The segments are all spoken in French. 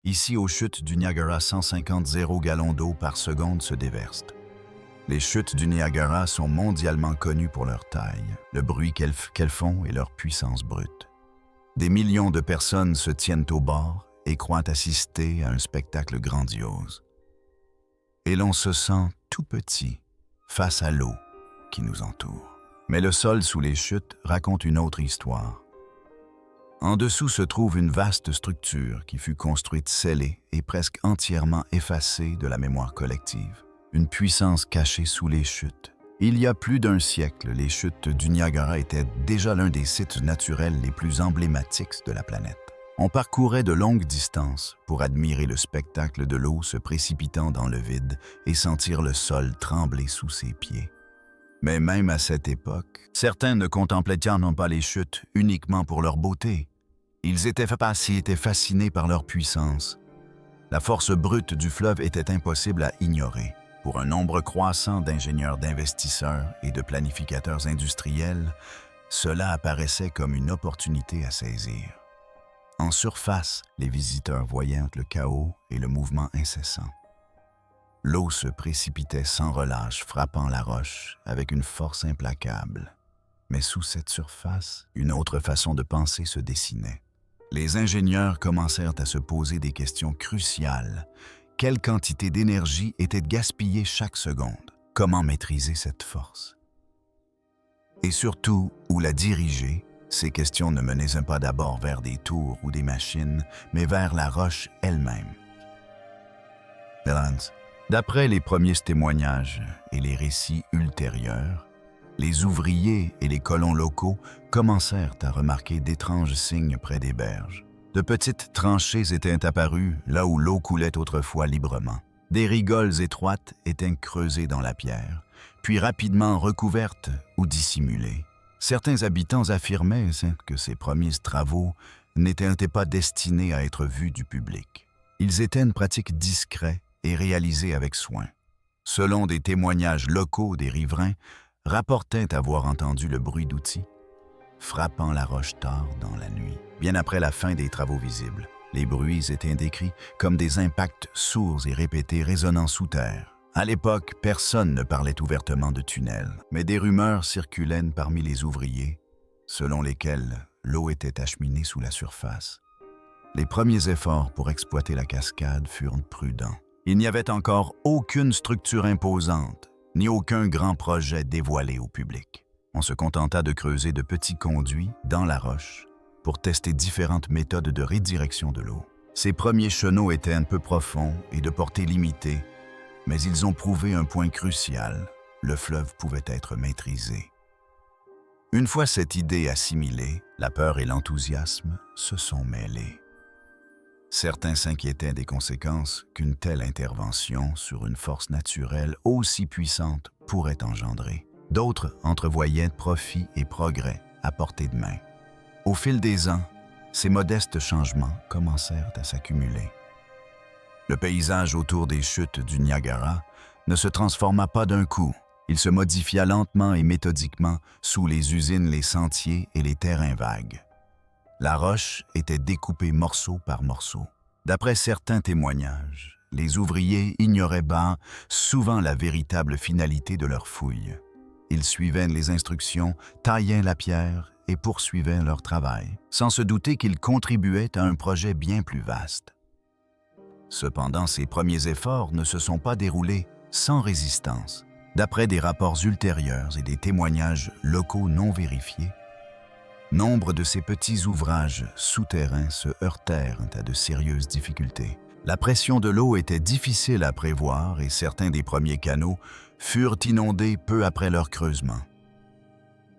Ici, aux chutes du Niagara, 150 gallons d'eau par seconde se déversent. Les chutes du Niagara sont mondialement connues pour leur taille, le bruit qu'elles font et leur puissance brute. Des millions de personnes se tiennent au bord et croient assister à un spectacle grandiose. Et l'on se sent tout petit face à l'eau qui nous entoure. Mais le sol sous les chutes raconte une autre histoire. En dessous se trouve une vaste structure qui fut construite scellée et presque entièrement effacée de la mémoire collective. Une puissance cachée sous les chutes. Il y a plus d'un siècle, les chutes du Niagara étaient déjà l'un des sites naturels les plus emblématiques de la planète. On parcourait de longues distances pour admirer le spectacle de l'eau se précipitant dans le vide et sentir le sol trembler sous ses pieds. Mais même à cette époque, certains ne contemplaient pas les chutes uniquement pour leur beauté. Ils étaient fascinés par leur puissance. La force brute du fleuve était impossible à ignorer. Pour un nombre croissant d'ingénieurs, d'investisseurs et de planificateurs industriels, cela apparaissait comme une opportunité à saisir. En surface, les visiteurs voyaient le chaos et le mouvement incessant. L'eau se précipitait sans relâche, frappant la roche avec une force implacable. Mais sous cette surface, une autre façon de penser se dessinait. Les ingénieurs commencèrent à se poser des questions cruciales. Quelle quantité d'énergie était gaspillée chaque seconde? Comment maîtriser cette force? Et surtout, où la diriger? Ces questions ne menaient pas d'abord vers des tours ou des machines, mais vers la roche elle-même. D'après les premiers témoignages et les récits ultérieurs, les ouvriers et les colons locaux commencèrent à remarquer d'étranges signes près des berges. De petites tranchées étaient apparues là où l'eau coulait autrefois librement. Des rigoles étroites étaient creusées dans la pierre, puis rapidement recouvertes ou dissimulées. Certains habitants affirmaient que ces premiers travaux n'étaient pas destinés à être vus du public. Ils étaient une pratique discrète et réalisée avec soin. Selon des témoignages locaux des riverains, rapportaient avoir entendu le bruit d'outils frappant la roche tard dans la nuit. Bien après la fin des travaux visibles, les bruits étaient décrits comme des impacts sourds et répétés résonnant sous terre. À l'époque, personne ne parlait ouvertement de tunnels, mais des rumeurs circulaient parmi les ouvriers, selon lesquelles l'eau était acheminée sous la surface. Les premiers efforts pour exploiter la cascade furent prudents. Il n'y avait encore aucune structure imposante, ni aucun grand projet dévoilé au public. On se contenta de creuser de petits conduits dans la roche pour tester différentes méthodes de redirection de l'eau. Ces premiers chenaux étaient un peu profonds et de portée limitée, mais ils ont prouvé un point crucial, le fleuve pouvait être maîtrisé. Une fois cette idée assimilée, la peur et l'enthousiasme se sont mêlés. Certains s'inquiétaient des conséquences qu'une telle intervention sur une force naturelle aussi puissante pourrait engendrer. D'autres entrevoyaient profit et progrès à portée de main. Au fil des ans, ces modestes changements commencèrent à s'accumuler. Le paysage autour des chutes du Niagara ne se transforma pas d'un coup. Il se modifia lentement et méthodiquement sous les usines, les sentiers et les terrains vagues. La roche était découpée morceau par morceau. D'après certains témoignages, les ouvriers ignoraient souvent la véritable finalité de leur fouille. Ils suivaient les instructions, taillaient la pierre et poursuivaient leur travail, sans se douter qu'ils contribuaient à un projet bien plus vaste. Cependant, ces premiers efforts ne se sont pas déroulés sans résistance. D'après des rapports ultérieurs et des témoignages locaux non vérifiés, nombre de ces petits ouvrages souterrains se heurtèrent à de sérieuses difficultés. La pression de l'eau était difficile à prévoir et certains des premiers canaux furent inondés peu après leur creusement.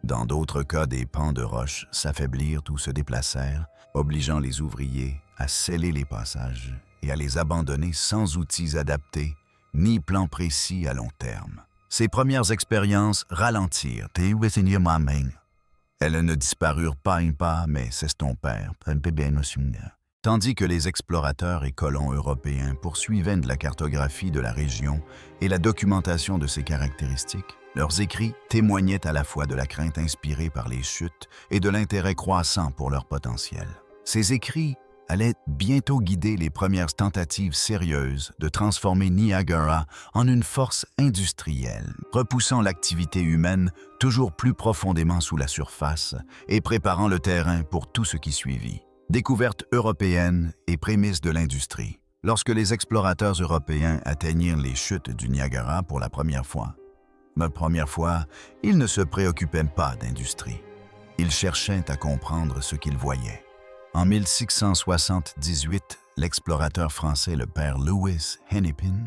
Dans d'autres cas, des pans de roche s'affaiblirent ou se déplacèrent, obligeant les ouvriers à sceller les passages et à les abandonner sans outils adaptés ni plan précis à long terme. Ces premières expériences ralentirent. Elles ne disparurent pas, mais s'estompèrent. Tandis que les explorateurs et colons européens poursuivaient de la cartographie de la région et la documentation de ses caractéristiques, leurs écrits témoignaient à la fois de la crainte inspirée par les chutes et de l'intérêt croissant pour leur potentiel. Ces écrits allait bientôt guider les premières tentatives sérieuses de transformer Niagara en une force industrielle, repoussant l'activité humaine toujours plus profondément sous la surface et préparant le terrain pour tout ce qui suivit. Découverte européenne et prémisse de l'industrie. Lorsque les explorateurs européens atteignirent les chutes du Niagara pour la première fois, ils ne se préoccupaient pas d'industrie. Ils cherchaient à comprendre ce qu'ils voyaient. En 1678, l'explorateur français le père Louis Hennepin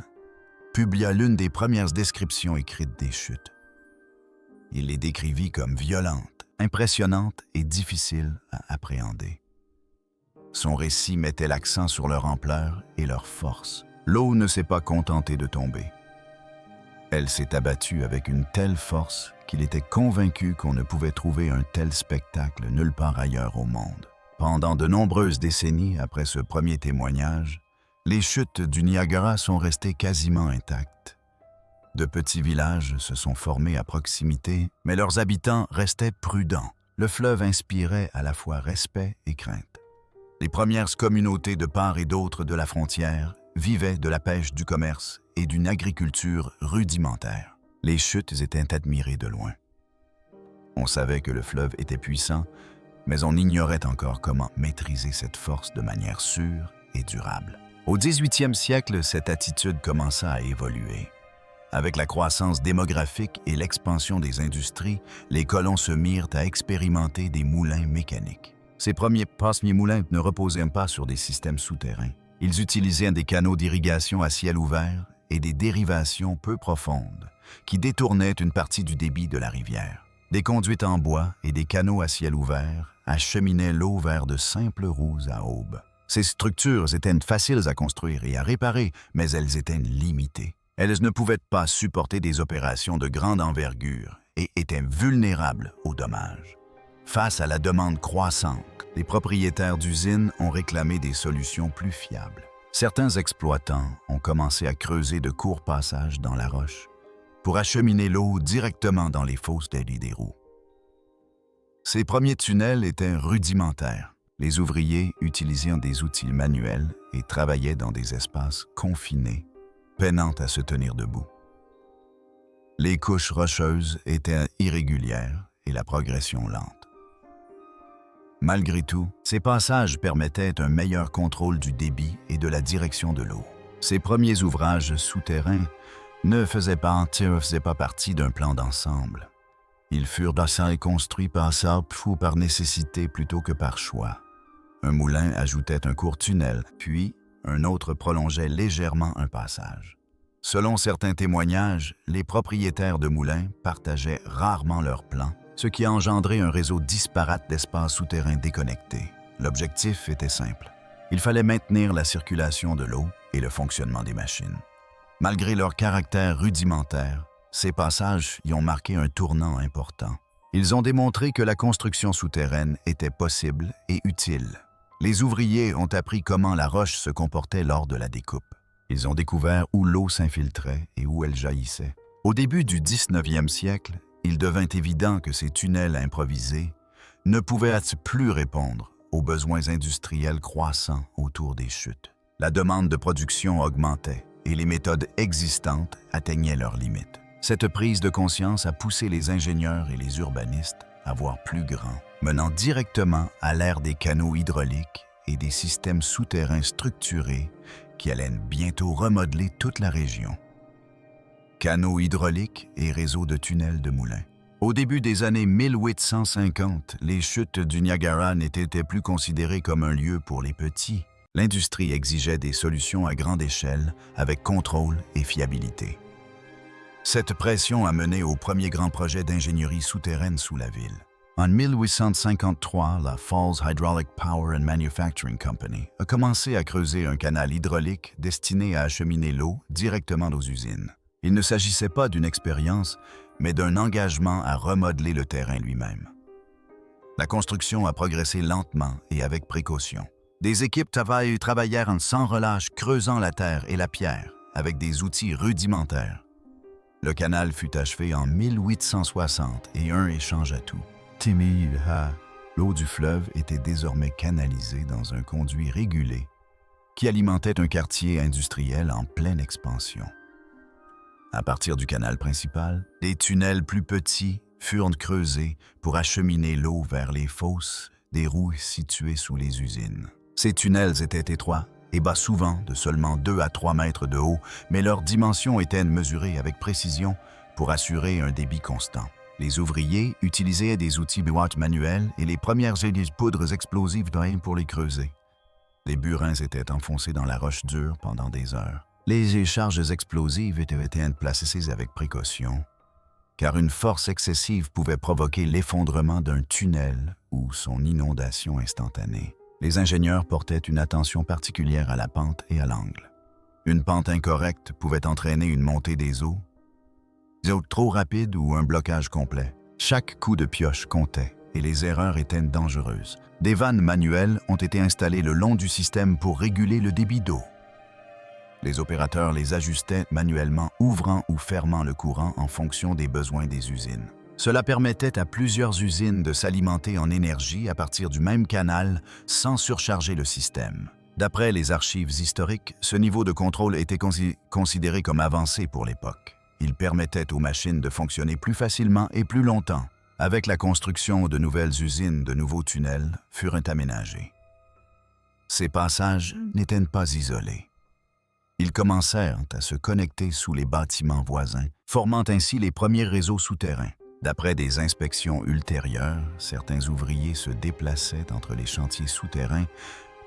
publia l'une des premières descriptions écrites des chutes. Il les décrivit comme violentes, impressionnantes et difficiles à appréhender. Son récit mettait l'accent sur leur ampleur et leur force. L'eau ne s'est pas contentée de tomber. Elle s'est abattue avec une telle force qu'il était convaincu qu'on ne pouvait trouver un tel spectacle nulle part ailleurs au monde. Pendant de nombreuses décennies après ce premier témoignage, les chutes du Niagara sont restées quasiment intactes. De petits villages se sont formés à proximité, mais leurs habitants restaient prudents. Le fleuve inspirait à la fois respect et crainte. Les premières communautés de part et d'autre de la frontière vivaient de la pêche, du commerce et d'une agriculture rudimentaire. Les chutes étaient admirées de loin. On savait que le fleuve était puissant, mais on ignorait encore comment maîtriser cette force de manière sûre et durable. Au 18e siècle, cette attitude commença à évoluer. Avec la croissance démographique et l'expansion des industries, les colons se mirent à expérimenter des moulins mécaniques. Ces premiers moulins ne reposaient pas sur des systèmes souterrains. Ils utilisaient des canaux d'irrigation à ciel ouvert et des dérivations peu profondes qui détournaient une partie du débit de la rivière. Des conduites en bois et des canaux à ciel ouvert acheminaient l'eau vers de simples roues à aubes. Ces structures étaient faciles à construire et à réparer, mais elles étaient limitées. Elles ne pouvaient pas supporter des opérations de grande envergure et étaient vulnérables aux dommages. Face à la demande croissante, les propriétaires d'usines ont réclamé des solutions plus fiables. Certains exploitants ont commencé à creuser de courts passages dans la roche pour acheminer l'eau directement dans les fosses des roues. Ces premiers tunnels étaient rudimentaires. Les ouvriers utilisaient des outils manuels et travaillaient dans des espaces confinés, peinant à se tenir debout. Les couches rocheuses étaient irrégulières et la progression lente. Malgré tout, ces passages permettaient un meilleur contrôle du débit et de la direction de l'eau. Ces premiers ouvrages souterrains ne faisaient pas partie d'un plan d'ensemble. Ils furent construits par nécessité plutôt que par choix. Un moulin ajoutait un court tunnel, puis un autre prolongeait légèrement un passage. Selon certains témoignages, les propriétaires de moulins partageaient rarement leurs plans, ce qui a engendré un réseau disparate d'espaces souterrains déconnectés. L'objectif était simple. Il fallait maintenir la circulation de l'eau et le fonctionnement des machines. Malgré leur caractère rudimentaire, ces passages y ont marqué un tournant important. Ils ont démontré que la construction souterraine était possible et utile. Les ouvriers ont appris comment la roche se comportait lors de la découpe. Ils ont découvert où l'eau s'infiltrait et où elle jaillissait. Au début du 19e siècle, il devint évident que ces tunnels improvisés ne pouvaient plus répondre aux besoins industriels croissants autour des chutes. La demande de production augmentait et les méthodes existantes atteignaient leurs limites. Cette prise de conscience a poussé les ingénieurs et les urbanistes à voir plus grand, menant directement à l'ère des canaux hydrauliques et des systèmes souterrains structurés qui allaient bientôt remodeler toute la région. Canaux hydrauliques et réseaux de tunnels de moulins. Au début des années 1850, les chutes du Niagara n'étaient plus considérées comme un lieu pour les petits. L'industrie exigeait des solutions à grande échelle avec contrôle et fiabilité. Cette pression a mené au premier grand projet d'ingénierie souterraine sous la ville. En 1853, la Falls Hydraulic Power and Manufacturing Company a commencé à creuser un canal hydraulique destiné à acheminer l'eau directement aux usines. Il ne s'agissait pas d'une expérience, mais d'un engagement à remodeler le terrain lui-même. La construction a progressé lentement et avec précaution. Des équipes travaillèrent sans relâche, creusant la terre et la pierre avec des outils rudimentaires. Le canal fut achevé en 1860 et un échangea tout. L'eau du fleuve était désormais canalisée dans un conduit régulé qui alimentait un quartier industriel en pleine expansion. À partir du canal principal, des tunnels plus petits furent creusés pour acheminer l'eau vers les fosses des roues situées sous les usines. Ces tunnels étaient étroits et bas souvent de seulement 2 à 3 mètres de haut, mais leurs dimensions étaient mesurées avec précision pour assurer un débit constant. Les ouvriers utilisaient des outils boîtes manuels et les premières poudres explosives pour les creuser. Les burins étaient enfoncés dans la roche dure pendant des heures. Les charges explosives étaient placées avec précaution, car une force excessive pouvait provoquer l'effondrement d'un tunnel ou son inondation instantanée. Les ingénieurs portaient une attention particulière à la pente et à l'angle. Une pente incorrecte pouvait entraîner une montée des eaux trop rapide ou un blocage complet. Chaque coup de pioche comptait et les erreurs étaient dangereuses. Des vannes manuelles ont été installées le long du système pour réguler le débit d'eau. Les opérateurs les ajustaient manuellement, ouvrant ou fermant le courant en fonction des besoins des usines. Cela permettait à plusieurs usines de s'alimenter en énergie à partir du même canal sans surcharger le système. D'après les archives historiques, ce niveau de contrôle était considéré comme avancé pour l'époque. Il permettait aux machines de fonctionner plus facilement et plus longtemps. Avec la construction de nouvelles usines, de nouveaux tunnels furent aménagés. Ces passages n'étaient pas isolés. Ils commencèrent à se connecter sous les bâtiments voisins, formant ainsi les premiers réseaux souterrains. D'après des inspections ultérieures, certains ouvriers se déplaçaient entre les chantiers souterrains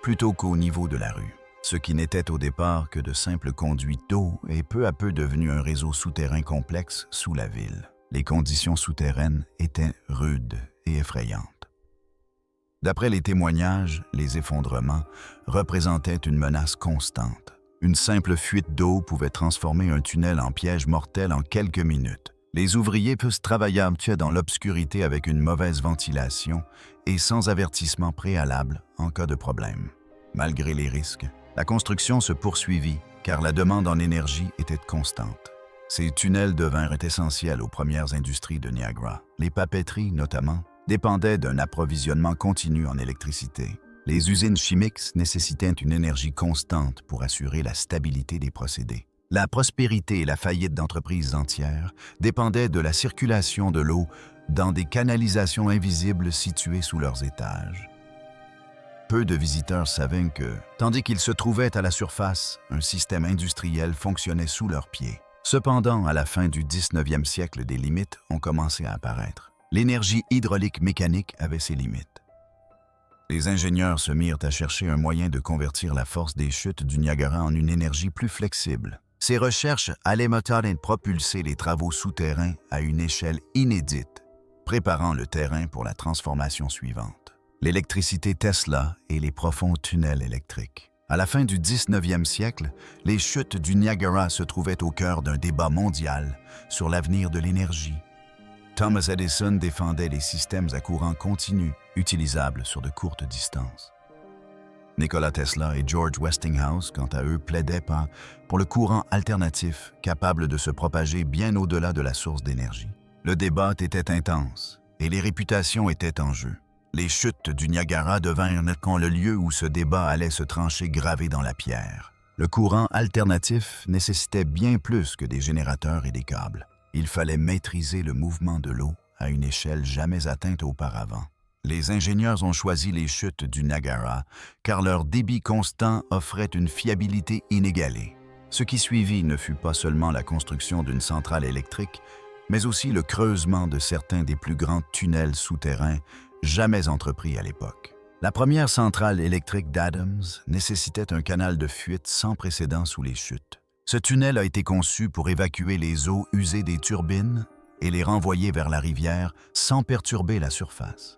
plutôt qu'au niveau de la rue. Ce qui n'était au départ que de simples conduits d'eau est peu à peu devenu un réseau souterrain complexe sous la ville. Les conditions souterraines étaient rudes et effrayantes. D'après les témoignages, les effondrements représentaient une menace constante. Une simple fuite d'eau pouvait transformer un tunnel en piège mortel en quelques minutes. Les ouvriers travaillaient dans l'obscurité avec une mauvaise ventilation et sans avertissement préalable en cas de problème. Malgré les risques, la construction se poursuivit car la demande en énergie était constante. Ces tunnels devinrent essentiels aux premières industries de Niagara. Les papeteries, notamment, dépendaient d'un approvisionnement continu en électricité. Les usines chimiques nécessitaient une énergie constante pour assurer la stabilité des procédés. La prospérité et la faillite d'entreprises entières dépendaient de la circulation de l'eau dans des canalisations invisibles situées sous leurs étages. Peu de visiteurs savaient que, tandis qu'ils se trouvaient à la surface, un système industriel fonctionnait sous leurs pieds. Cependant, à la fin du 19e siècle, des limites ont commencé à apparaître. L'énergie hydraulique mécanique avait ses limites. Les ingénieurs se mirent à chercher un moyen de convertir la force des chutes du Niagara en une énergie plus flexible. Ces recherches allaient propulser les travaux souterrains à une échelle inédite, préparant le terrain pour la transformation suivante. L'électricité Tesla et les profonds tunnels électriques. À la fin du 19e siècle, les chutes du Niagara se trouvaient au cœur d'un débat mondial sur l'avenir de l'énergie. Thomas Edison défendait les systèmes à courant continu, utilisables sur de courtes distances. Nikola Tesla et George Westinghouse, quant à eux, plaidaient pour le courant alternatif capable de se propager bien au-delà de la source d'énergie. Le débat était intense et les réputations étaient en jeu. Les chutes du Niagara devinrent le lieu où ce débat allait se trancher gravé dans la pierre. Le courant alternatif nécessitait bien plus que des générateurs et des câbles. Il fallait maîtriser le mouvement de l'eau à une échelle jamais atteinte auparavant. Les ingénieurs ont choisi les chutes du Niagara car leur débit constant offrait une fiabilité inégalée. Ce qui suivit ne fut pas seulement la construction d'une centrale électrique, mais aussi le creusement de certains des plus grands tunnels souterrains jamais entrepris à l'époque. La première centrale électrique d'Adams nécessitait un canal de fuite sans précédent sous les chutes. Ce tunnel a été conçu pour évacuer les eaux usées des turbines et les renvoyer vers la rivière sans perturber la surface.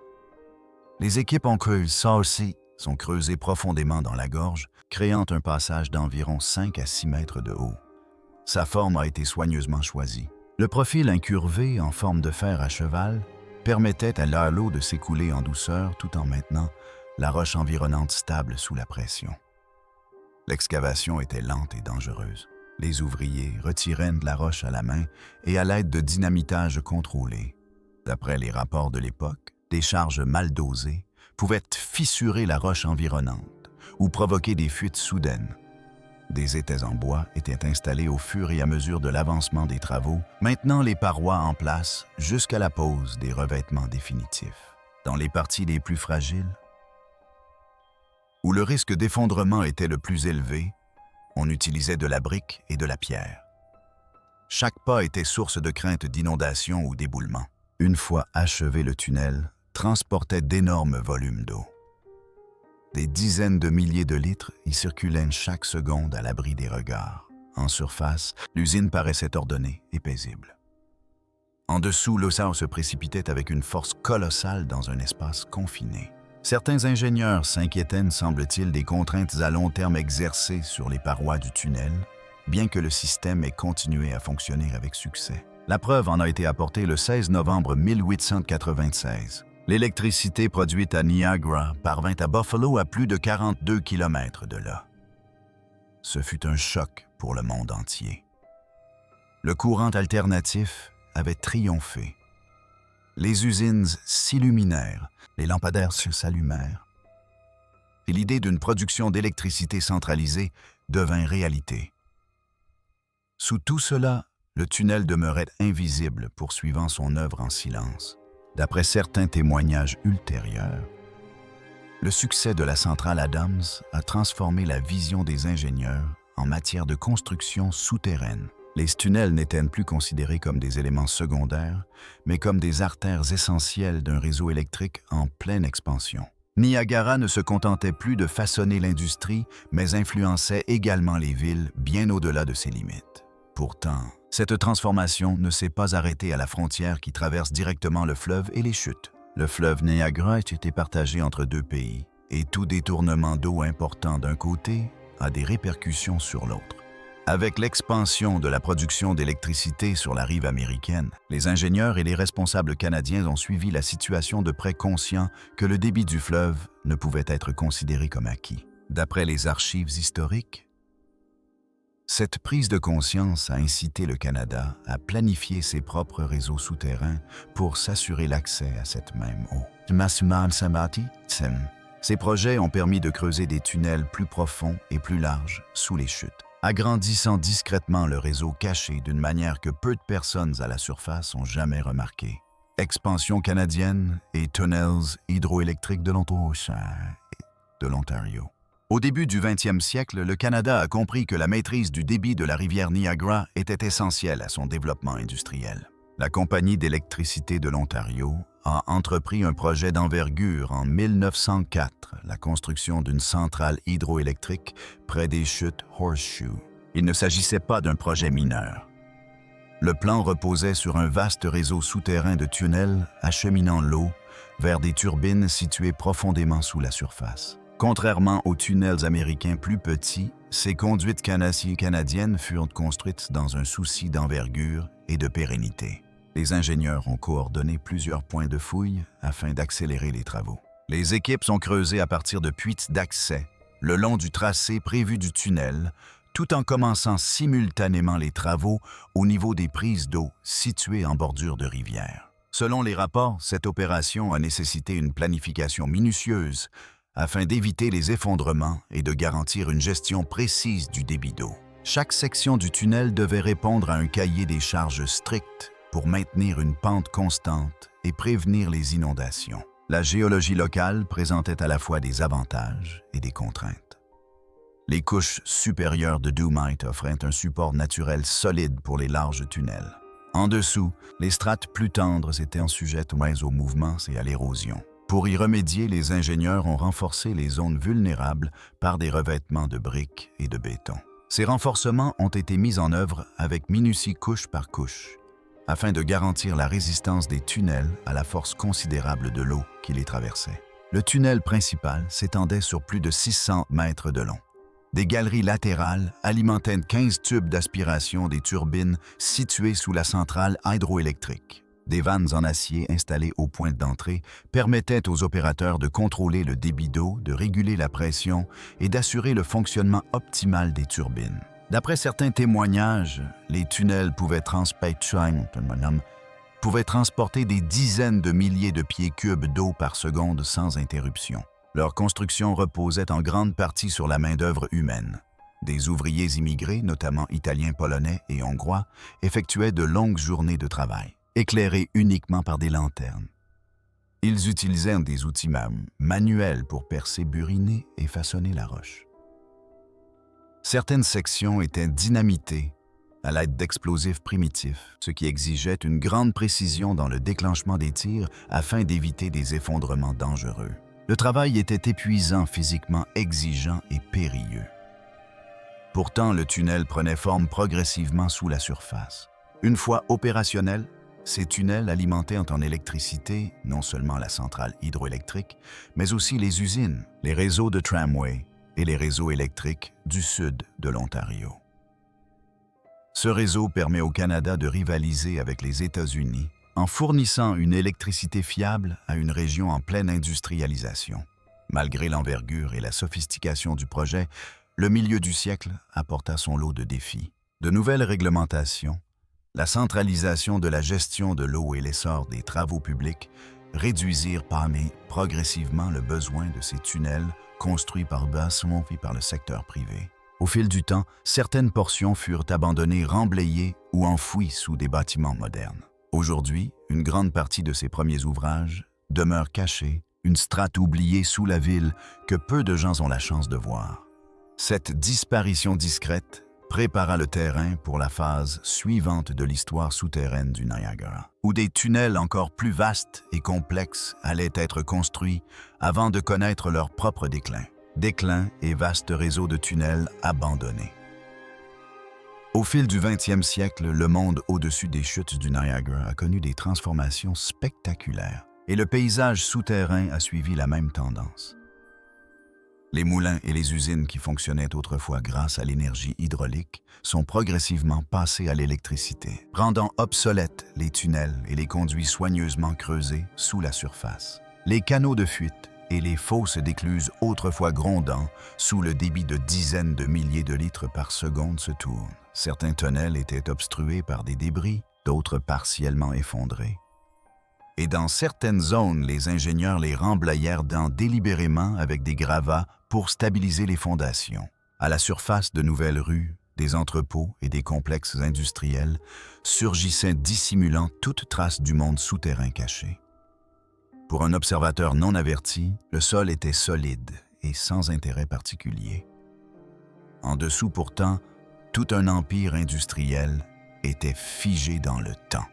Les équipes en creuse aussi sont creusées profondément dans la gorge, créant un passage d'environ 5 à 6 mètres de haut. Sa forme a été soigneusement choisie. Le profil incurvé en forme de fer à cheval permettait à l'eau de s'écouler en douceur tout en maintenant la roche environnante stable sous la pression. L'excavation était lente et dangereuse. Les ouvriers retiraient de la roche à la main et à l'aide de dynamitage contrôlé. D'après les rapports de l'époque, Des charges mal dosées pouvaient fissurer la roche environnante ou provoquer des fuites soudaines. Des étais en bois étaient installés au fur et à mesure de l'avancement des travaux, maintenant les parois en place jusqu'à la pose des revêtements définitifs. Dans les parties les plus fragiles, où le risque d'effondrement était le plus élevé, on utilisait de la brique et de la pierre. Chaque pas était source de crainte d'inondation ou d'éboulement. Une fois achevé, le tunnel transportait d'énormes volumes d'eau. Des dizaines de milliers de litres y circulaient chaque seconde à l'abri des regards. En surface, l'usine paraissait ordonnée et paisible. En dessous, l'eau se précipitait avec une force colossale dans un espace confiné. Certains ingénieurs s'inquiétaient, semble-t-il, des contraintes à long terme exercées sur les parois du tunnel, bien que le système ait continué à fonctionner avec succès. La preuve en a été apportée le 16 novembre 1896. L'électricité produite à Niagara parvint à Buffalo à plus de 42 km de là. Ce fut un choc pour le monde entier. Le courant alternatif avait triomphé. Les usines s'illuminèrent, les lampadaires s'allumèrent, et l'idée d'une production d'électricité centralisée devint réalité. Sous tout cela, le tunnel demeurait invisible, poursuivant son œuvre en silence. D'après certains témoignages ultérieurs, le succès de la centrale Adams a transformé la vision des ingénieurs en matière de construction souterraine. Les tunnels n'étaient plus considérés comme des éléments secondaires, mais comme des artères essentielles d'un réseau électrique en pleine expansion. Niagara ne se contentait plus de façonner l'industrie, mais influençait également les villes bien au-delà de ses limites. Pourtant, cette transformation ne s'est pas arrêtée à la frontière qui traverse directement le fleuve et les chutes. Le fleuve Niagara était partagé entre deux pays, et tout détournement d'eau important d'un côté a des répercussions sur l'autre. Avec l'expansion de la production d'électricité sur la rive américaine, les ingénieurs et les responsables canadiens ont suivi la situation de près, conscients que le débit du fleuve ne pouvait être considéré comme acquis. D'après les archives historiques, cette prise de conscience a incité le Canada à planifier ses propres réseaux souterrains pour s'assurer l'accès à cette même eau. Ces projets ont permis de creuser des tunnels plus profonds et plus larges sous les chutes, agrandissant discrètement le réseau caché d'une manière que peu de personnes à la surface ont jamais remarqué. Expansion canadienne et tunnels hydroélectriques de l'Ontario. Au début du 20e siècle, le Canada a compris que la maîtrise du débit de la rivière Niagara était essentielle à son développement industriel. La Compagnie d'électricité de l'Ontario a entrepris un projet d'envergure en 1904, la construction d'une centrale hydroélectrique près des chutes Horseshoe. Il ne s'agissait pas d'un projet mineur. Le plan reposait sur un vaste réseau souterrain de tunnels acheminant l'eau vers des turbines situées profondément sous la surface. Contrairement aux tunnels américains plus petits, ces conduites canadiennes furent construites dans un souci d'envergure et de pérennité. Les ingénieurs ont coordonné plusieurs points de fouille afin d'accélérer les travaux. Les équipes sont creusées à partir de puits d'accès le long du tracé prévu du tunnel, tout en commençant simultanément les travaux au niveau des prises d'eau situées en bordure de rivière. Selon les rapports, cette opération a nécessité une planification minutieuse afin d'éviter les effondrements et de garantir une gestion précise du débit d'eau. Chaque section du tunnel devait répondre à un cahier des charges strict pour maintenir une pente constante et prévenir les inondations. La géologie locale présentait à la fois des avantages et des contraintes. Les couches supérieures de doomite offraient un support naturel solide pour les larges tunnels. En dessous, les strates plus tendres étaient sujettes moins aux mouvements et à l'érosion. Pour y remédier, les ingénieurs ont renforcé les zones vulnérables par des revêtements de briques et de béton. Ces renforcements ont été mis en œuvre avec minutie couche par couche, afin de garantir la résistance des tunnels à la force considérable de l'eau qui les traversait. Le tunnel principal s'étendait sur plus de 600 mètres de long. Des galeries latérales alimentaient 15 tubes d'aspiration des turbines situées sous la centrale hydroélectrique. Des vannes en acier installées au point d'entrée permettaient aux opérateurs de contrôler le débit d'eau, de réguler la pression et d'assurer le fonctionnement optimal des turbines. D'après certains témoignages, les tunnels pouvaient transporter pouvaient transporter des dizaines de milliers de pieds cubes d'eau par seconde sans interruption. Leur construction reposait en grande partie sur la main-d'œuvre humaine. Des ouvriers immigrés, notamment italiens, polonais et hongrois, effectuaient de longues journées de travail, éclairés uniquement par des lanternes. Ils utilisaient des outils manuels pour percer, buriner et façonner la roche. Certaines sections étaient dynamitées à l'aide d'explosifs primitifs, ce qui exigeait une grande précision dans le déclenchement des tirs afin d'éviter des effondrements dangereux. Le travail était épuisant, physiquement exigeant et périlleux. Pourtant, le tunnel prenait forme progressivement sous la surface. Une fois opérationnels, ces tunnels alimentaient en électricité non seulement la centrale hydroélectrique, mais aussi les usines, les réseaux de tramway et les réseaux électriques du sud de l'Ontario. Ce réseau permet au Canada de rivaliser avec les États-Unis en fournissant une électricité fiable à une région en pleine industrialisation. Malgré l'envergure et la sophistication du projet, le milieu du siècle apporta son lot de défis. De nouvelles réglementations, la centralisation de la gestion de l'eau et l'essor des travaux publics réduisirent progressivement le besoin de ces tunnels construits par Basson et par le secteur privé. Au fil du temps, certaines portions furent abandonnées, remblayées ou enfouies sous des bâtiments modernes. Aujourd'hui, une grande partie de ces premiers ouvrages demeure cachée, une strate oubliée sous la ville que peu de gens ont la chance de voir. Cette disparition discrète prépara le terrain pour la phase suivante de l'histoire souterraine du Niagara, où des tunnels encore plus vastes et complexes allaient être construits avant de connaître leur propre déclin. Déclin et vaste réseau de tunnels abandonnés. Au fil du 20e siècle, le monde au-dessus des chutes du Niagara a connu des transformations spectaculaires et le paysage souterrain a suivi la même tendance. Les moulins et les usines qui fonctionnaient autrefois grâce à l'énergie hydraulique sont progressivement passés à l'électricité, rendant obsolètes les tunnels et les conduits soigneusement creusés sous la surface. Les canaux de fuite et les fosses d'écluses autrefois grondant sous le débit de dizaines de milliers de litres par seconde se tournent. Certains tunnels étaient obstrués par des débris, d'autres partiellement effondrés. Et dans certaines zones, les ingénieurs les remblayèrent délibérément avec des gravats pour stabiliser les fondations. À la surface de nouvelles rues, des entrepôts et des complexes industriels surgissaient dissimulant toute trace du monde souterrain caché. Pour un observateur non averti, le sol était solide et sans intérêt particulier. En dessous pourtant, tout un empire industriel était figé dans le temps.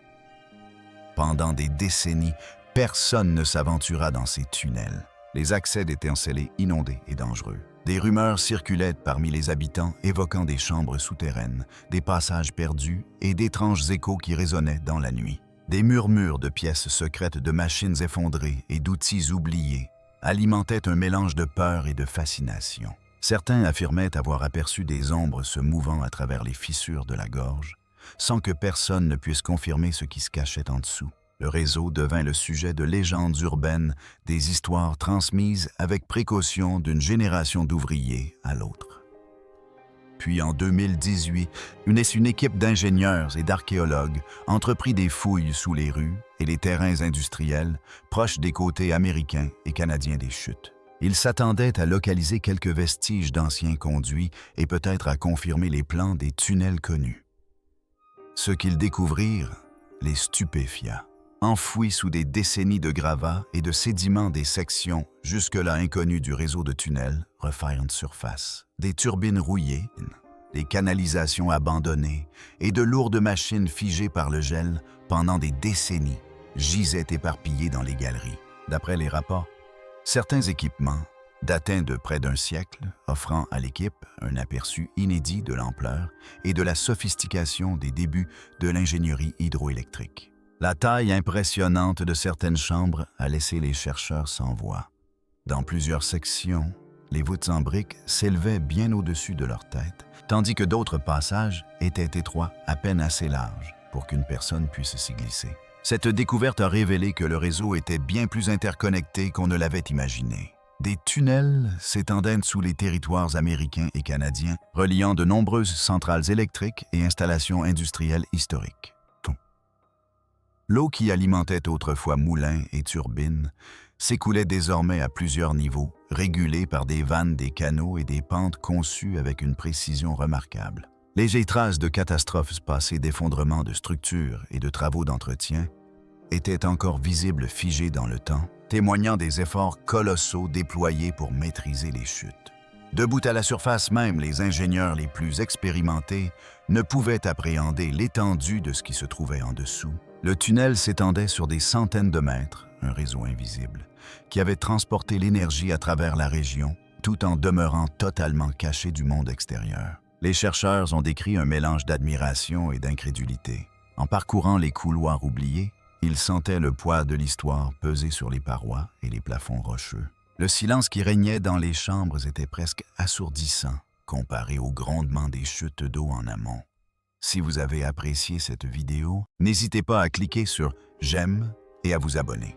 Pendant des décennies, personne ne s'aventura dans ces tunnels. Les accès d'étincelles inondés et dangereux. Des rumeurs circulaient parmi les habitants évoquant des chambres souterraines, des passages perdus et d'étranges échos qui résonnaient dans la nuit. Des murmures de pièces secrètes, de machines effondrées et d'outils oubliés alimentaient un mélange de peur et de fascination. Certains affirmaient avoir aperçu des ombres se mouvant à travers les fissures de la gorge, sans que personne ne puisse confirmer ce qui se cachait en dessous. Le réseau devint le sujet de légendes urbaines, des histoires transmises avec précaution d'une génération d'ouvriers à l'autre. Puis en 2018, une équipe d'ingénieurs et d'archéologues entreprit des fouilles sous les rues et les terrains industriels proches des côtés américains et canadiens des chutes. Ils s'attendaient à localiser quelques vestiges d'anciens conduits et peut-être à confirmer les plans des tunnels connus. Ce qu'ils découvrirent les stupéfia. Enfouis sous des décennies de gravats et de sédiments, des sections jusque-là inconnues du réseau de tunnels refirent surface. Des turbines rouillées, des canalisations abandonnées et de lourdes machines figées par le gel pendant des décennies gisaient éparpillées dans les galeries. D'après les rapports, certains équipements dataient de près d'un siècle, offrant à l'équipe un aperçu inédit de l'ampleur et de la sophistication des débuts de l'ingénierie hydroélectrique. La taille impressionnante de certaines chambres a laissé les chercheurs sans voix. Dans plusieurs sections, les voûtes en briques s'élevaient bien au-dessus de leur tête, tandis que d'autres passages étaient étroits, à peine assez larges, pour qu'une personne puisse s'y glisser. Cette découverte a révélé que le réseau était bien plus interconnecté qu'on ne l'avait imaginé. Des tunnels s'étendaient sous les territoires américains et canadiens, reliant de nombreuses centrales électriques et installations industrielles historiques. L'eau qui alimentait autrefois moulins et turbines s'écoulait désormais à plusieurs niveaux, régulée par des vannes, des canaux et des pentes conçues avec une précision remarquable. Légères traces de catastrophes passées, d'effondrements de structures et de travaux d'entretien étaient encore visibles figées dans le temps, témoignant des efforts colossaux déployés pour maîtriser les chutes. Debout à la surface même, les ingénieurs les plus expérimentés ne pouvaient appréhender l'étendue de ce qui se trouvait en dessous. Le tunnel s'étendait sur des centaines de mètres, un réseau invisible, qui avait transporté l'énergie à travers la région, tout en demeurant totalement caché du monde extérieur. Les chercheurs ont décrit un mélange d'admiration et d'incrédulité. En parcourant les couloirs oubliés, ils sentaient le poids de l'histoire peser sur les parois et les plafonds rocheux. Le silence qui régnait dans les chambres était presque assourdissant, comparé au grondement des chutes d'eau en amont. Si vous avez apprécié cette vidéo, n'hésitez pas à cliquer sur « J'aime » et à vous abonner.